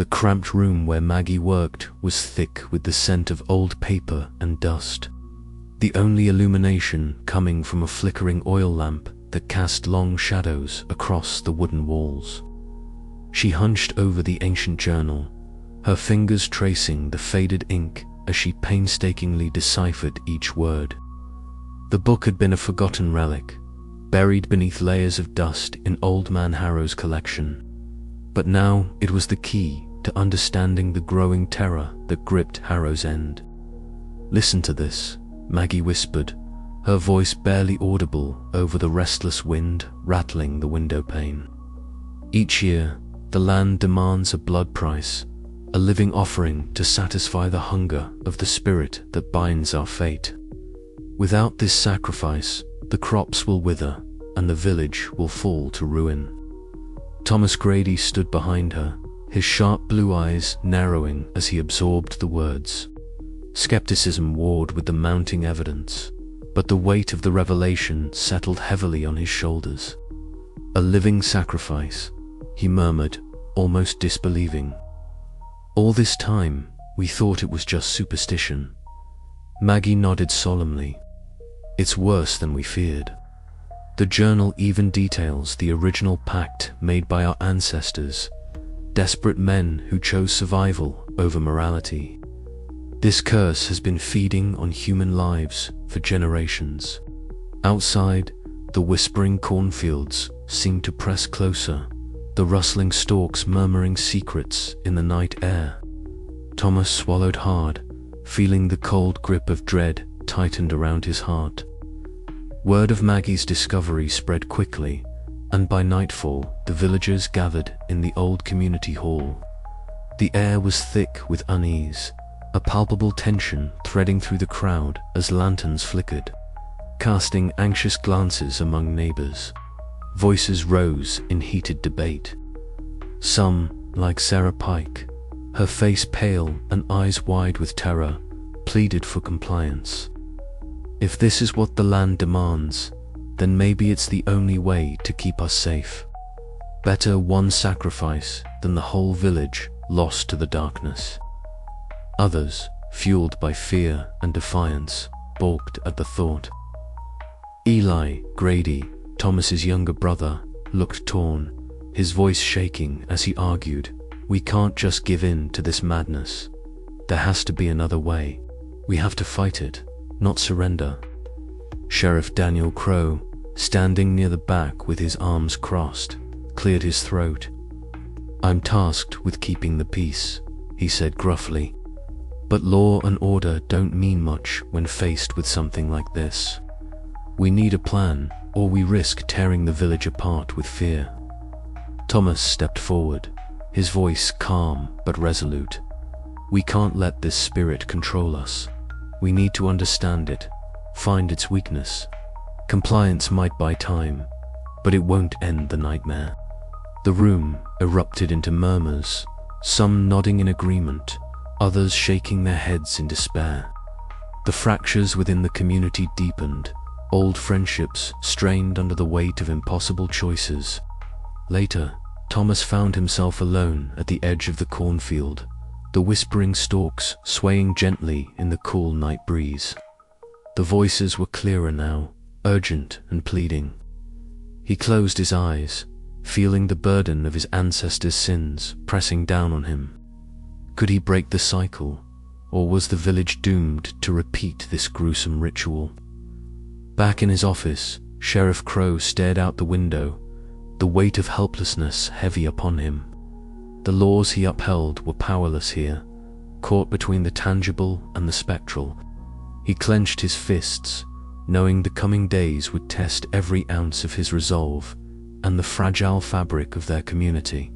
The cramped room where Maggie worked was thick with the scent of old paper and dust, the only illumination coming from a flickering oil lamp that cast long shadows across the wooden walls. She hunched over the ancient journal, her fingers tracing the faded ink as she painstakingly deciphered each word. The book had been a forgotten relic, buried beneath layers of dust in Old Man Harrow's collection. But now it was the key to understanding the growing terror that gripped Harrow's End. "Listen to this," Maggie whispered, her voice barely audible over the restless wind rattling the window pane. "Each year, the land demands a blood price, a living offering to satisfy the hunger of the spirit that binds our fate. Without this sacrifice, the crops will wither and the village will fall to ruin." Thomas Grady stood behind her, his sharp blue eyes narrowing as he absorbed the words. Skepticism warred with the mounting evidence, but the weight of the revelation settled heavily on his shoulders. "A living sacrifice," he murmured, almost disbelieving. "All this time, we thought it was just superstition." Maggie nodded solemnly. "It's worse than we feared. The journal even details the original pact made by our ancestors, desperate men who chose survival over morality. This curse has been feeding on human lives for generations." Outside, the whispering cornfields seemed to press closer, the rustling stalks murmuring secrets in the night air. Thomas swallowed hard, feeling the cold grip of dread tightened around his heart. Word of Maggie's discovery spread quickly, and by nightfall the villagers gathered in the old community hall. The air was thick with unease, a palpable tension threading through the crowd as lanterns flickered, casting anxious glances among neighbors. Voices rose in heated debate. Some, like Sarah Pike, her face pale and eyes wide with terror, pleaded for compliance. If this is what the land demands, then maybe it's the only way to keep us safe. Better one sacrifice than the whole village lost to the darkness. Others, fueled by fear and defiance, balked at the thought. Eli Grady, Thomas's younger brother, looked torn, his voice shaking as he argued, "We can't just give in to this madness. There has to be another way. We have to fight it, not surrender." Sheriff Daniel Crow, standing near the back with his arms crossed, cleared his throat. "I'm tasked with keeping the peace," he said gruffly. "But law and order don't mean much when faced with something like this. We need a plan, or we risk tearing the village apart with fear." Thomas stepped forward, his voice calm but resolute. "We can't let this spirit control us. We need to understand it, find its weakness. Compliance might buy time, but it won't end the nightmare." The room erupted into murmurs, some nodding in agreement, others shaking their heads in despair. The fractures within the community deepened, old friendships strained under the weight of impossible choices. Later, Thomas found himself alone at the edge of the cornfield, the whispering stalks swaying gently in the cool night breeze. The voices were clearer now, urgent and pleading. He closed his eyes, feeling the burden of his ancestors' sins pressing down on him. Could he break the cycle, or was the village doomed to repeat this gruesome ritual? Back in his office, Sheriff Crow stared out the window, the weight of helplessness heavy upon him. The laws he upheld were powerless here, caught between the tangible and the spectral. He clenched his fists, knowing the coming days would test every ounce of his resolve and the fragile fabric of their community.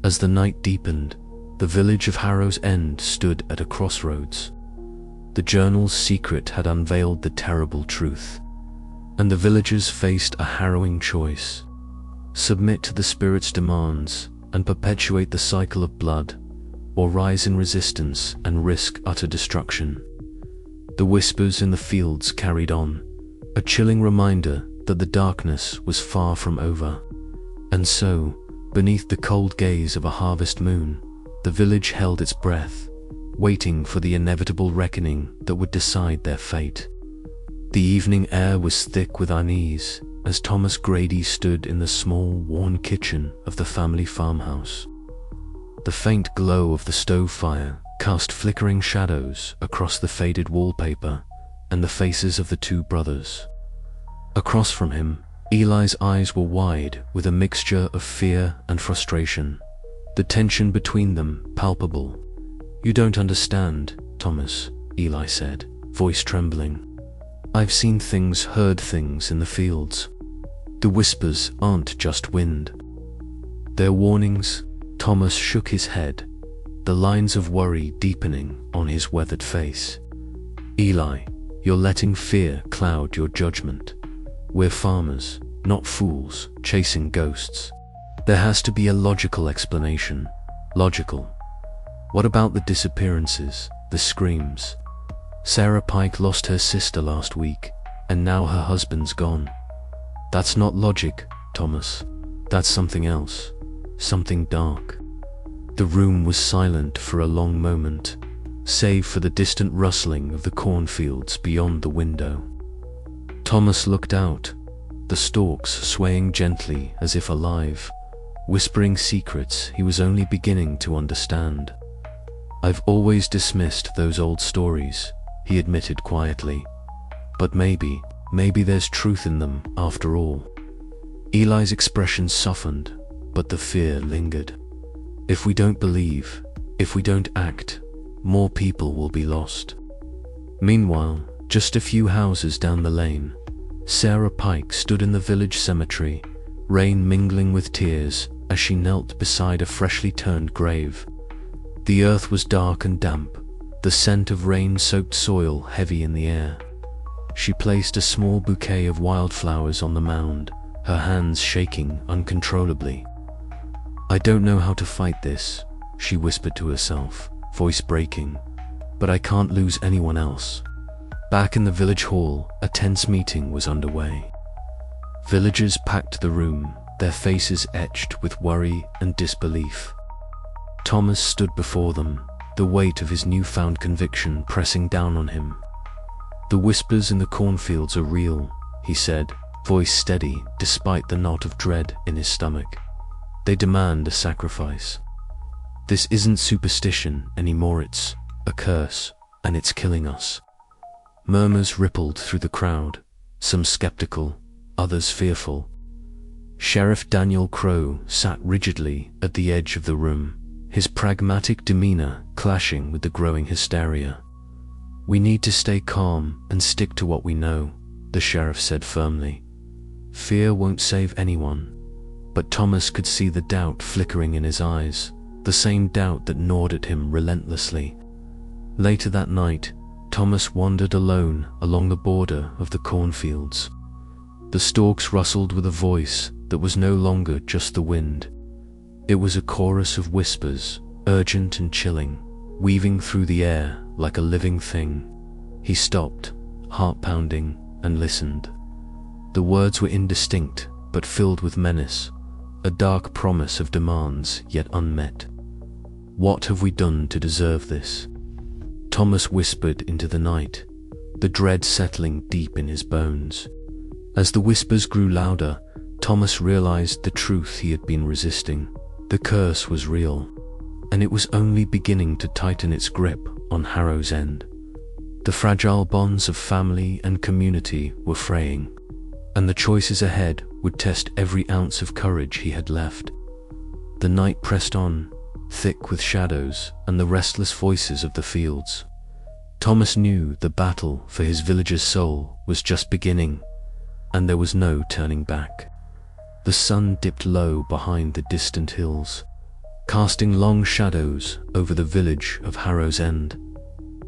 As the night deepened, the village of Harrow's End stood at a crossroads. The journal's secret had unveiled the terrible truth, and the villagers faced a harrowing choice: submit to the spirit's demands and perpetuate the cycle of blood, or rise in resistance and risk utter destruction. The whispers in the fields carried on, a chilling reminder that the darkness was far from over. And so, beneath the cold gaze of a harvest moon, The village held its breath, waiting for the inevitable reckoning that would decide their fate. The evening air was thick with unease as Thomas Grady stood in the small, worn kitchen of the family farmhouse. The faint glow of the stove fire cast flickering shadows across the faded wallpaper and the faces of the two brothers. Across from him, Eli's eyes were wide with a mixture of fear and frustration, the tension between them palpable. "You don't understand, Thomas," Eli said, voice trembling. "I've seen things, heard things in the fields. The whispers aren't just wind. They're warnings." Thomas shook his head, the lines of worry deepening on his weathered face. "Eli, you're letting fear cloud your judgment. We're farmers, not fools, chasing ghosts. There has to be a logical explanation." "Logical? What about the disappearances, the screams? Sarah Pike lost her sister last week, and now her husband's gone. That's not logic, Thomas. That's something else, something dark." The room was silent for a long moment, save for the distant rustling of the cornfields beyond the window. Thomas looked out, the stalks swaying gently as if alive, whispering secrets he was only beginning to understand. "I've always dismissed those old stories," he admitted quietly. "But maybe there's truth in them after all." Eli's expression softened, but the fear lingered. "If we don't believe, if we don't act, more people will be lost." Meanwhile, just a few houses down the lane, Sarah Pike stood in the village cemetery, rain mingling with tears as she knelt beside a freshly turned grave. The earth was dark and damp, the scent of rain-soaked soil heavy in the air. She placed a small bouquet of wildflowers on the mound, her hands shaking uncontrollably. "I don't know how to fight this," she whispered to herself, voice breaking, "but I can't lose anyone else." Back in the village hall, a tense meeting was underway. Villagers packed the room, their faces etched with worry and disbelief. Thomas stood before them, the weight of his newfound conviction pressing down on him. "The whispers in the cornfields are real," he said, voice steady despite the knot of dread in his stomach. "They demand a sacrifice. This isn't superstition anymore, it's a curse, and it's killing us." Murmurs rippled through the crowd, some skeptical, others fearful. Sheriff Daniel Crow sat rigidly at the edge of the room, his pragmatic demeanor clashing with the growing hysteria. "We need to stay calm and stick to what we know," the sheriff said firmly. "Fear won't save anyone." But Thomas could see the doubt flickering in his eyes, the same doubt that gnawed at him relentlessly. Later that night, Thomas wandered alone along the border of the cornfields. The stalks rustled with a voice that was no longer just the wind. It was a chorus of whispers, urgent and chilling, weaving through the air like a living thing. He stopped, heart pounding, and listened. The words were indistinct, but filled with menace, a dark promise of demands yet unmet. "What have we done to deserve this?" Thomas whispered into the night, the dread settling deep in his bones. As the whispers grew louder, Thomas realized the truth he had been resisting. The curse was real, and it was only beginning to tighten its grip on Harrow's End. The fragile bonds of family and community were fraying, and the choices ahead would test every ounce of courage he had left. The night pressed on, thick with shadows and the restless voices of the fields. Thomas knew the battle for his village's soul was just beginning, and there was no turning back. The sun dipped low behind the distant hills, casting long shadows over the village of Harrow's End.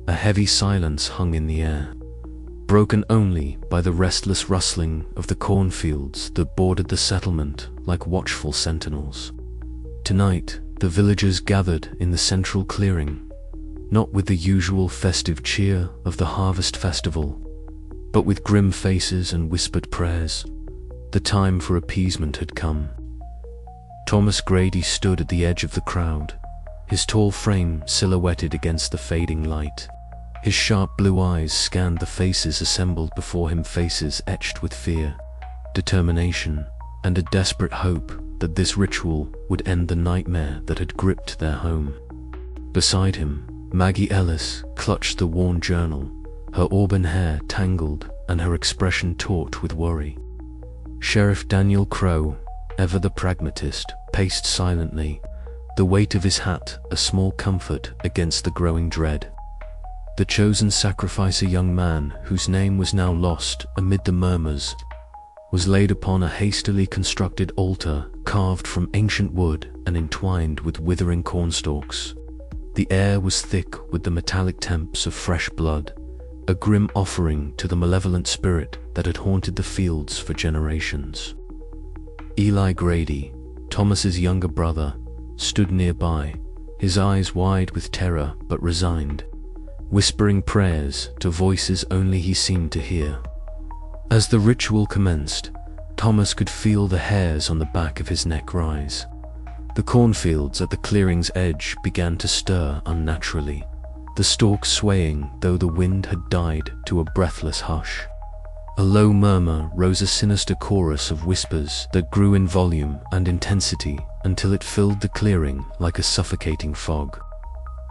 A heavy silence hung in the air, broken only by the restless rustling of the cornfields that bordered the settlement like watchful sentinels. Tonight, the villagers gathered in the central clearing, not with the usual festive cheer of the harvest festival, but with grim faces and whispered prayers. The time for appeasement had come. Thomas Grady stood at the edge of the crowd, his tall frame silhouetted against the fading light. His sharp blue eyes scanned the faces assembled before him, faces etched with fear, determination, and a desperate hope that this ritual would end the nightmare that had gripped their home. Beside him, Maggie Ellis clutched the worn journal, her auburn hair tangled and her expression taut with worry. Sheriff Daniel Crowe, ever the pragmatist, paced silently, the weight of his hat a small comfort against the growing dread. The chosen sacrifice, a young man whose name was now lost amid the murmurs, was laid upon a hastily constructed altar carved from ancient wood and entwined with withering cornstalks. The air was thick with the metallic temps of fresh blood, a grim offering to the malevolent spirit that had haunted the fields for generations. Eli Grady, Thomas's younger brother, stood nearby, his eyes wide with terror but resigned, whispering prayers to voices only he seemed to hear. As the ritual commenced, Thomas could feel the hairs on the back of his neck rise. The cornfields at the clearing's edge began to stir unnaturally, the stalks swaying though the wind had died to a breathless hush. A low murmur rose, a sinister chorus of whispers that grew in volume and intensity until it filled the clearing like a suffocating fog.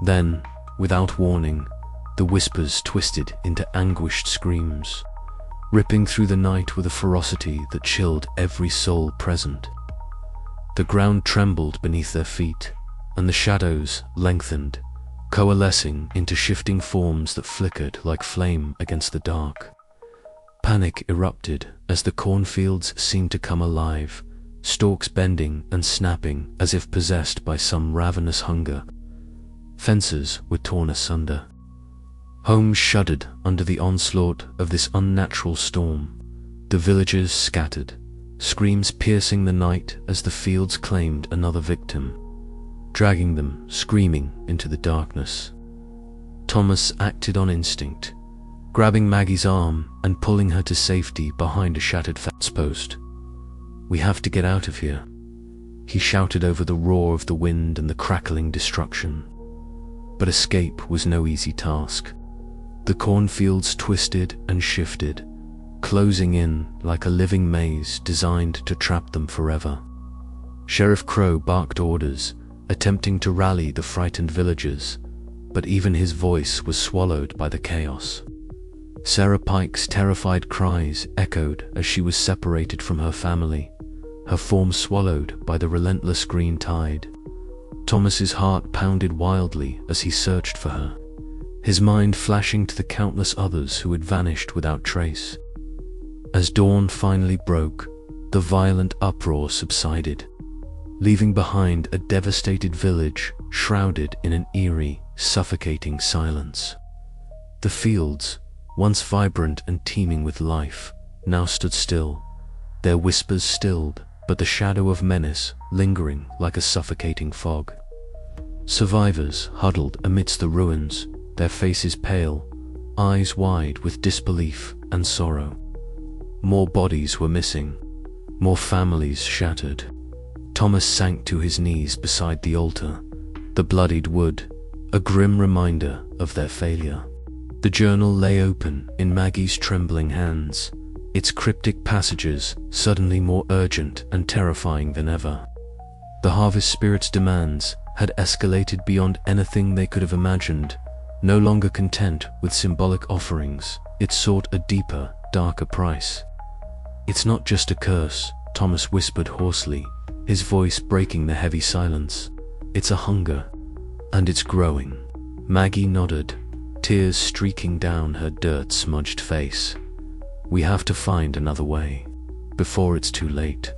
Then, without warning, the whispers twisted into anguished screams, ripping through the night with a ferocity that chilled every soul present. The ground trembled beneath their feet, and the shadows lengthened, coalescing into shifting forms that flickered like flame against the dark. Panic erupted as the cornfields seemed to come alive, stalks bending and snapping as if possessed by some ravenous hunger. Fences were torn asunder. Homes shuddered under the onslaught of this unnatural storm. The villagers scattered, screams piercing the night as the fields claimed another victim, dragging them screaming into the darkness. Thomas acted on instinct, grabbing Maggie's arm and pulling her to safety behind a shattered fence post. "We have to get out of here," he shouted over the roar of the wind and the crackling destruction. But escape was no easy task. The cornfields twisted and shifted, closing in like a living maze designed to trap them forever. Sheriff Crowe barked orders, attempting to rally the frightened villagers, but even his voice was swallowed by the chaos. Sarah Pike's terrified cries echoed as she was separated from her family, her form swallowed by the relentless green tide. Thomas's heart pounded wildly as he searched for her, his mind flashing to the countless others who had vanished without trace. As dawn finally broke, the violent uproar subsided, leaving behind a devastated village shrouded in an eerie, suffocating silence. The fields, once vibrant and teeming with life, now stood still, their whispers stilled, but the shadow of menace lingering like a suffocating fog. Survivors huddled amidst the ruins, their faces pale, eyes wide with disbelief and sorrow. More bodies were missing, more families shattered. Thomas sank to his knees beside the altar, the bloodied wood, a grim reminder of their failure. The journal lay open in Maggie's trembling hands, its cryptic passages suddenly more urgent and terrifying than ever. The harvest spirit's demands had escalated beyond anything they could have imagined. No longer content with symbolic offerings, it sought a deeper, darker price. "It's not just a curse," Thomas whispered hoarsely, his voice breaking the heavy silence. "It's a hunger, and it's growing." Maggie nodded, tears streaking down her dirt-smudged face. "We have to find another way, before it's too late."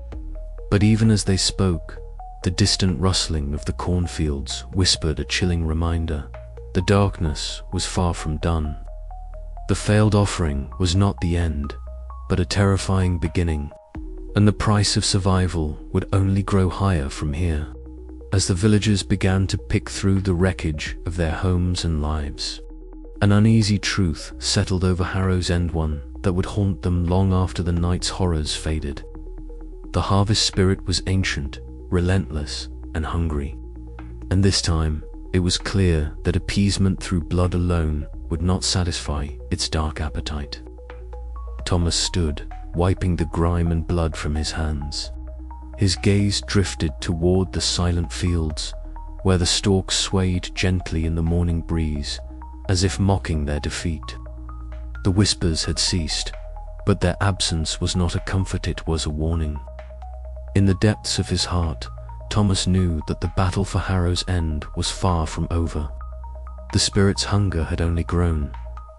But even as they spoke, the distant rustling of the cornfields whispered a chilling reminder. The darkness was far from done. The failed offering was not the end, but a terrifying beginning, and the price of survival would only grow higher from here, as the villagers began to pick through the wreckage of their homes and lives. An uneasy truth settled over Harrow's End, one that would haunt them long after the night's horrors faded. The harvest spirit was ancient, relentless, and hungry, and this time It was clear that appeasement through blood alone would not satisfy its dark appetite. Thomas stood, wiping the grime and blood from his hands. His gaze drifted toward the silent fields, where the stalks swayed gently in the morning breeze, as if mocking their defeat. The whispers had ceased, but their absence was not a comfort, it was a warning. In the depths of his heart, Thomas knew that the battle for Harrow's End was far from over. The spirit's hunger had only grown,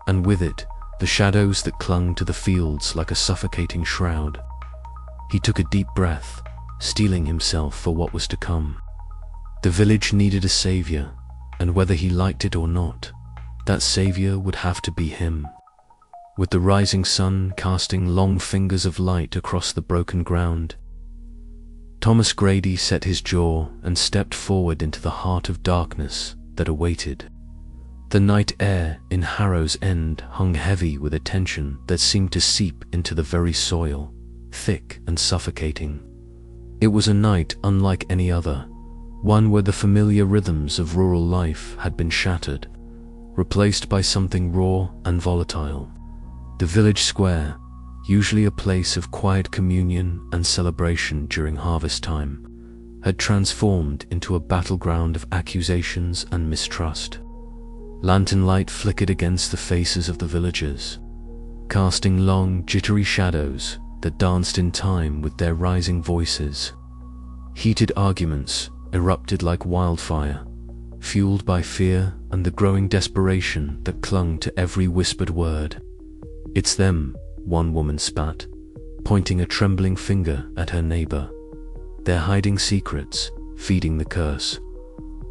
and with it, the shadows that clung to the fields like a suffocating shroud. He took a deep breath, steeling himself for what was to come. The village needed a savior, and whether he liked it or not, that savior would have to be him. With the rising sun casting long fingers of light across the broken ground, Thomas Grady set his jaw and stepped forward into the heart of darkness that awaited. The night air in Harrow's End hung heavy with a tension that seemed to seep into the very soil, thick and suffocating. It was a night unlike any other, one where the familiar rhythms of rural life had been shattered, replaced by something raw and volatile. The village square, usually a place of quiet communion and celebration during harvest time, had transformed into a battleground of accusations and mistrust. Lantern light flickered against the faces of the villagers, casting long, jittery shadows that danced in time with their rising voices. Heated arguments erupted like wildfire, fueled by fear and the growing desperation that clung to every whispered word. "It's them," one woman spat, pointing a trembling finger at her neighbor. "They're hiding secrets, feeding the curse."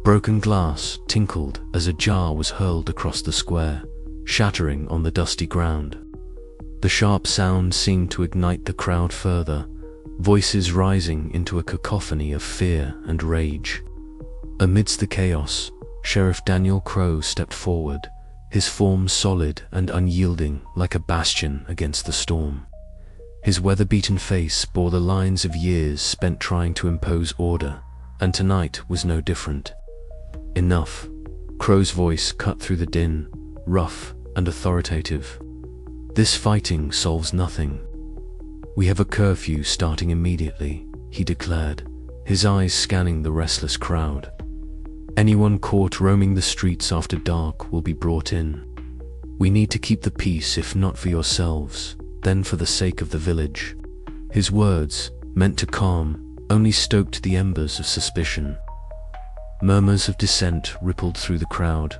Broken glass tinkled as a jar was hurled across the square, shattering on the dusty ground. The sharp sound seemed to ignite the crowd further, voices rising into a cacophony of fear and rage. Amidst the chaos, Sheriff Daniel Crow stepped forward, his form solid and unyielding like a bastion against the storm. His weather-beaten face bore the lines of years spent trying to impose order, and tonight was no different. "Enough." Crow's voice cut through the din, rough and authoritative. "This fighting solves nothing. We have a curfew starting immediately," he declared, his eyes scanning the restless crowd. "Anyone caught roaming the streets after dark will be brought in. We need to keep the peace, if not for yourselves, then for the sake of the village." His words, meant to calm, only stoked the embers of suspicion. Murmurs of dissent rippled through the crowd,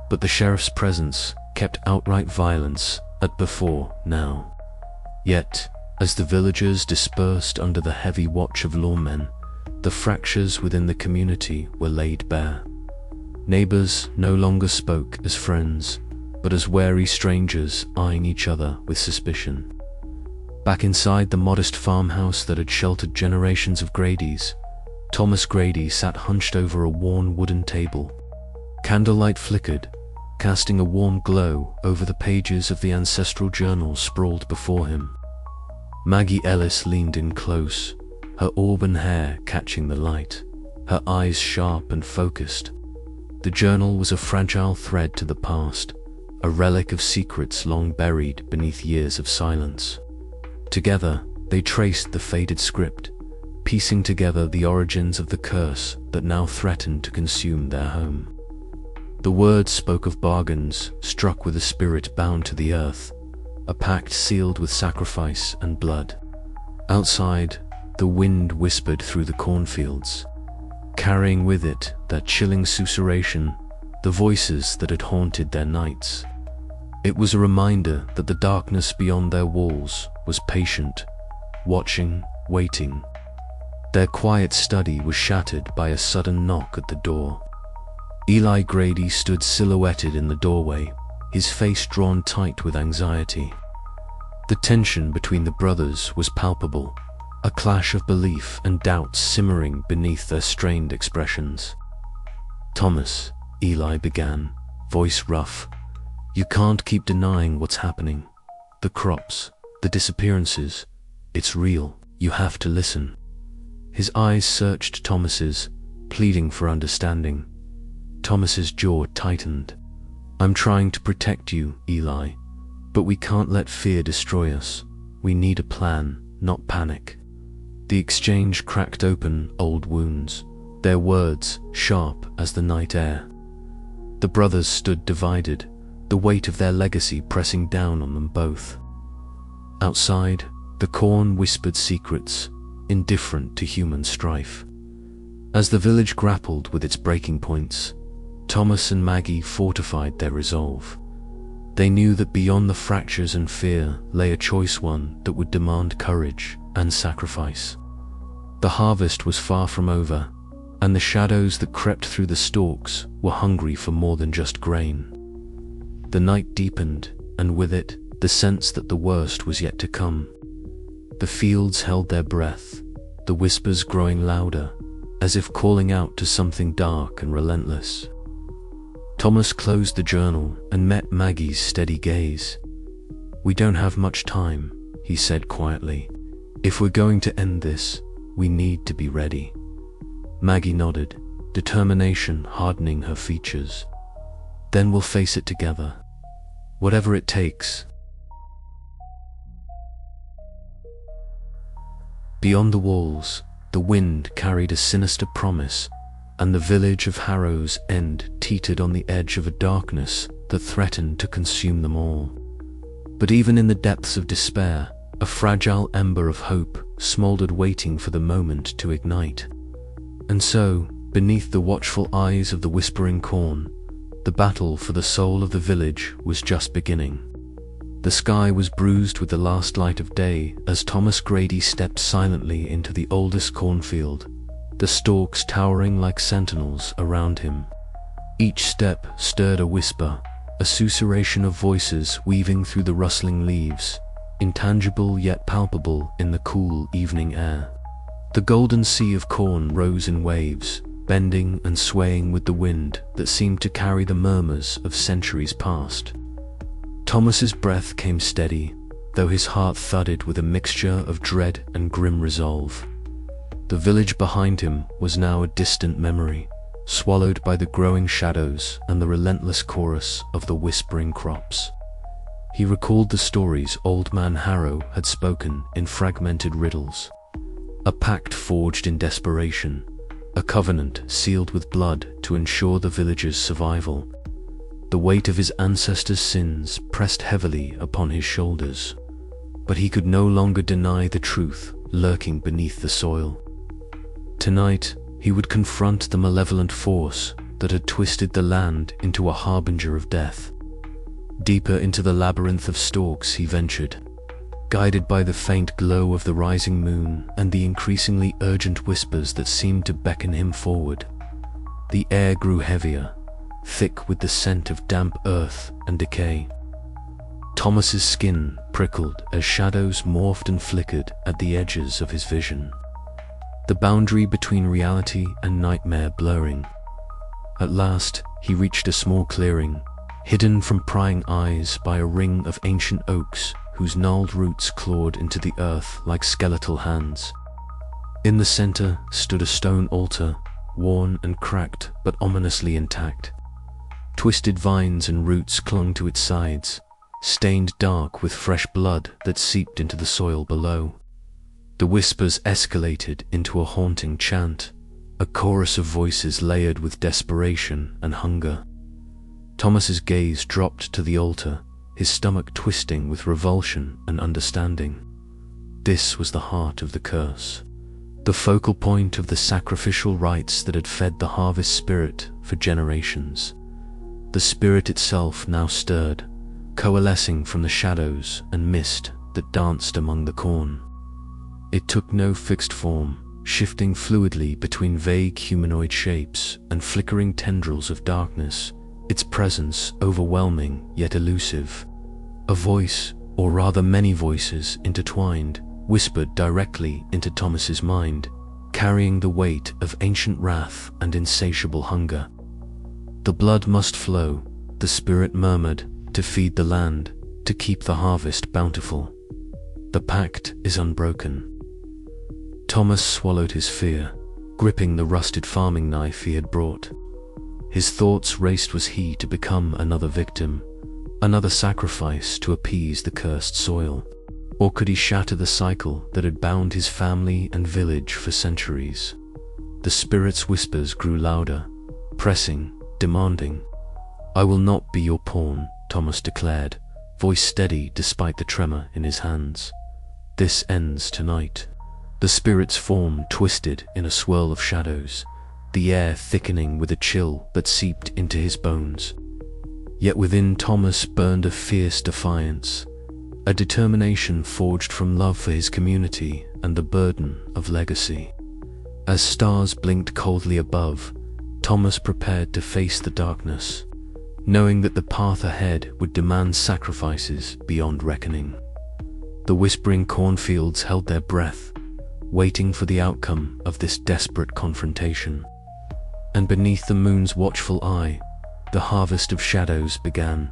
but the sheriff's presence kept outright violence at before now. Yet, as the villagers dispersed under the heavy watch of lawmen, the fractures within the community were laid bare. Neighbors no longer spoke as friends, but as wary strangers eyeing each other with suspicion. Back inside the modest farmhouse that had sheltered generations of Gradys, Thomas Grady sat hunched over a worn wooden table. Candlelight flickered, casting a warm glow over the pages of the ancestral journal sprawled before him. Maggie Ellis leaned in close, her auburn hair catching the light, her eyes sharp and focused. The journal was a fragile thread to the past, a relic of secrets long buried beneath years of silence. Together, they traced the faded script, piecing together the origins of the curse that now threatened to consume their home. The words spoke of bargains struck with a spirit bound to the earth, a pact sealed with sacrifice and blood. Outside, the wind whispered through the cornfields, carrying with it that chilling susurration, the voices that had haunted their nights. It was a reminder that the darkness beyond their walls was patient, watching, waiting. Their quiet study was shattered by a sudden knock at the door. Eli Grady stood silhouetted in the doorway, his face drawn tight with anxiety. The tension between the brothers was palpable, a clash of belief and doubt simmering beneath their strained expressions. "Thomas," Eli began, voice rough, "you can't keep denying what's happening. The crops, the disappearances, it's real. You have to listen." His eyes searched Thomas's, pleading for understanding. Thomas's jaw tightened. "I'm trying to protect you, Eli, but we can't let fear destroy us. We need a plan, not panic." The exchange cracked open old wounds, their words sharp as the night air. The brothers stood divided, the weight of their legacy pressing down on them both. Outside, the corn whispered secrets, indifferent to human strife. As the village grappled with its breaking points, Thomas and Maggie fortified their resolve. They knew that beyond the fractures and fear lay a choice, one that would demand courage and sacrifice. The harvest was far from over, and the shadows that crept through the stalks were hungry for more than just grain. The night deepened, and with it, the sense that the worst was yet to come. The fields held their breath, the whispers growing louder, as if calling out to something dark and relentless. Thomas closed the journal and met Maggie's steady gaze. "We don't have much time," he said quietly. "If we're going to end this, we need to be ready." Maggie nodded, determination hardening her features. "Then we'll face it together. Whatever it takes." Beyond the walls, the wind carried a sinister promise, and the village of Harrow's End teetered on the edge of a darkness that threatened to consume them all. But even in the depths of despair, a fragile ember of hope smoldered, waiting for the moment to ignite. And so, beneath the watchful eyes of the whispering corn, the battle for the soul of the village was just beginning. The sky was bruised with the last light of day as Thomas Grady stepped silently into the oldest cornfield, the stalks towering like sentinels around him. Each step stirred a whisper, a susurration of voices weaving through the rustling leaves, intangible yet palpable in the cool evening air. The golden sea of corn rose in waves, bending and swaying with the wind that seemed to carry the murmurs of centuries past. Thomas's breath came steady, though his heart thudded with a mixture of dread and grim resolve. The village behind him was now a distant memory, swallowed by the growing shadows and the relentless chorus of the whispering crops. He recalled the stories Old Man Harrow had spoken in fragmented riddles. A pact forged in desperation, a covenant sealed with blood to ensure the village's survival. The weight of his ancestors' sins pressed heavily upon his shoulders, but he could no longer deny the truth lurking beneath the soil. Tonight, he would confront the malevolent force that had twisted the land into a harbinger of death. Deeper into the labyrinth of stalks he ventured, guided by the faint glow of the rising moon and the increasingly urgent whispers that seemed to beckon him forward. The air grew heavier, thick with the scent of damp earth and decay. Thomas's skin prickled as shadows morphed and flickered at the edges of his vision, the boundary between reality and nightmare blurring. At last, he reached a small clearing, hidden from prying eyes by a ring of ancient oaks whose gnarled roots clawed into the earth like skeletal hands. In the center stood a stone altar, worn and cracked but ominously intact. Twisted vines and roots clung to its sides, stained dark with fresh blood that seeped into the soil below. The whispers escalated into a haunting chant, a chorus of voices layered with desperation and hunger. Thomas's gaze dropped to the altar, his stomach twisting with revulsion and understanding. This was the heart of the curse, the focal point of the sacrificial rites that had fed the harvest spirit for generations. The spirit itself now stirred, coalescing from the shadows and mist that danced among the corn. It took no fixed form, shifting fluidly between vague humanoid shapes and flickering tendrils of darkness, its presence overwhelming yet elusive. A voice, or rather many voices intertwined, whispered directly into Thomas's mind, carrying the weight of ancient wrath and insatiable hunger. The blood must flow, the spirit murmured, to feed the land, to keep the harvest bountiful. The pact is unbroken. Thomas swallowed his fear, gripping the rusted farming knife he had brought. His thoughts raced. Was he to become another victim, another sacrifice to appease the cursed soil? Or could he shatter the cycle that had bound his family and village for centuries? The spirit's whispers grew louder, pressing, demanding. "I will not be your pawn," Thomas declared, voice steady despite the tremor in his hands. "This ends tonight." The spirit's form twisted in a swirl of shadows, the air thickening with a chill that seeped into his bones. Yet within Thomas burned a fierce defiance, a determination forged from love for his community and the burden of legacy. As stars blinked coldly above, Thomas prepared to face the darkness, knowing that the path ahead would demand sacrifices beyond reckoning. The whispering cornfields held their breath, waiting for the outcome of this desperate confrontation. And beneath the moon's watchful eye, the harvest of shadows began.